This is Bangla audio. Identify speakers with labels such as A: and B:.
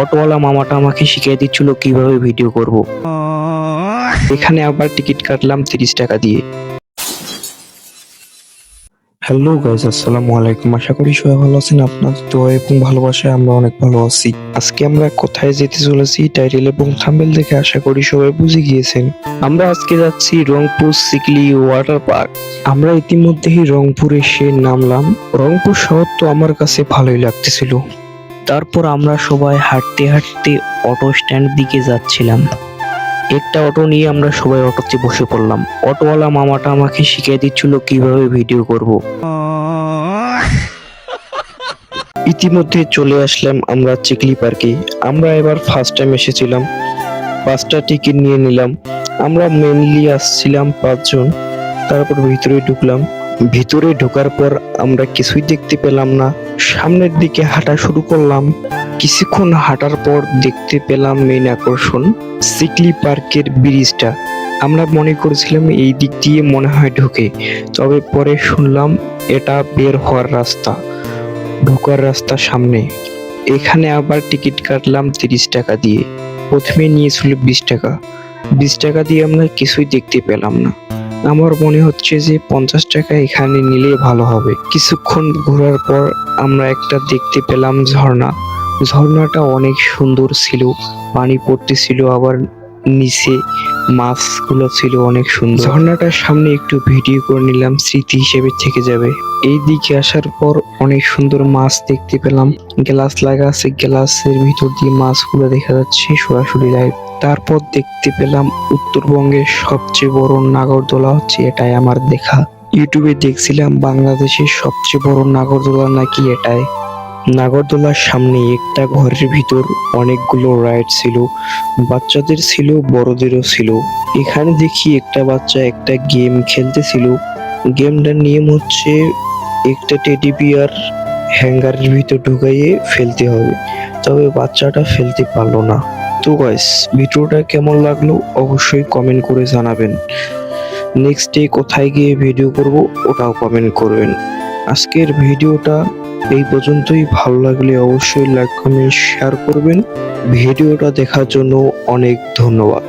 A: অটোওয়ালা মামাটা আমাকে শিখিয়ে দিচ্ছিল কিভাবে ভিডিও করব। এখানে আবার টিকিট কাটলাম 30 টাকা দিয়ে। হ্যালো গাইস, আসসালামু আলাইকুম। আশা করি সবাই ভালো আছেন। আপনাদের দোয়া এবং ভালোবাসায় আমরা অনেক ভালো আছি। আজকে আমরা কোথায় যেতে চলেছি টাইটেল এবং থাম্বনেল দেখে আশা করি সবাই বুঝে গিয়েছেন। আমরা আজকে যাচ্ছি রংপুর সিকলি ওয়াটার পার্ক। আমরা ইতিমধ্যেই রংপুর এসে নামলাম। রংপুর শহর তো আমার কাছে ভালোই লাগতেছিল। তারপর আমরা সবাই হাঁটতে হাঁটতে অটো স্ট্যান্ড দিকে যাচ্ছিলাম। একটা অটো নিয়ে আমরা সবাই অটোতে বসে পড়লাম। অটোওয়ালা মামাটা আমাকে শিখিয়ে দিচ্ছিল কিভাবে ভিডিও করব। ইতিমধ্যে চলে আসলাম আমরা চিকলি পার্কে। আমরা এবার ফার্স্ট টাইম এসেছিলাম। 5টা টিকিট নিয়ে নিলাম। আমরা মেনলি আসছিলাম 5 জন। তারপর ভিতরে ঢুকলাম। ভিতরে ঢোকার পর আমরা কিছুই দেখতে পেলাম না। সামনের দিকে হাঁটা শুরু করলাম। কিছুক্ষণ হাঁটার পর দেখতে পেলাম মেইন আকর্ষণ সিকলি পার্কের ব্রিজটা। আমরা মনে করেছিলাম এই দিক দিয়ে মনে হয় ঢোকে, তবে পরে শুনলাম এটা বের হওয়ার রাস্তা, ঢোকার রাস্তা সামনে। এখানে আবার টিকিট কাটলাম 30 টাকা দিয়ে। প্রথমে নিয়েছিল 20 টাকা। 20 টাকা দিয়ে আমরা কিছুই দেখতে পেলাম না। আমার মনে হচ্ছে যে 50 টাকা এখানে নিলে ভালো হবে। কিছুক্ষণ ঘোরার পর আমরা একটা দেখতে পেলাম ঝর্ণা। ঝর্ণাটা অনেক সুন্দর ছিল, পানি পড়তেছিল, আবার নিচে মাছগুলো ছিল অনেক সুন্দর। ঝর্ণাটার সামনে একটু ভিডিও করে নিলাম, স্মৃতি হিসেবে থেকে যাবে। এই দিকে আসার পর অনেক সুন্দর মাছ দেখতে পেলাম। গ্লাস লাগা আছে, গ্লাসের ভিতর দিয়ে মাছগুলো দেখা যাচ্ছে সরাসরি লাইভ। তারপর দেখতে পেলাম উত্তরবঙ্গের সবচেয়ে বড় নাগরদোলা হচ্ছে এটাই আমার দেখা। ইউটিউবে দেখছিলাম বাংলাদেশের সবচেয়ে বড় নাগরদোলা নাকি এটাই। নাগরদোলার সামনে একটা ঘরের ভিতর অনেকগুলো রাইড ছিল, বাচ্চাদের ছিল, বড়দেরও ছিল। এখানে দেখি একটা বাচ্চা একটা গেম খেলতেছিল। গেমটার নিয়ম হচ্ছে একটা টেডি বিয়ার হ্যাঙ্গারের ভিতর ঢুকাইয়ে ফেলতে হবে, তবে বাচ্চাটা ফেলতে পারলো না। তো গাইস, ভিডিওটা কেমন লাগলো অবশ্যই কমেন্ট করে জানাবেন। নেক্সট ডে কোথায় গিয়ে ভিডিও করব ওটাও কমেন্ট করবেন। আজকের ভিডিওটা এই পর্যন্তই। ভালো লাগলে অবশ্যই লাইক কমেন্ট শেয়ার করবেন। ভিডিওটা দেখার জন্য অনেক ধন্যবাদ।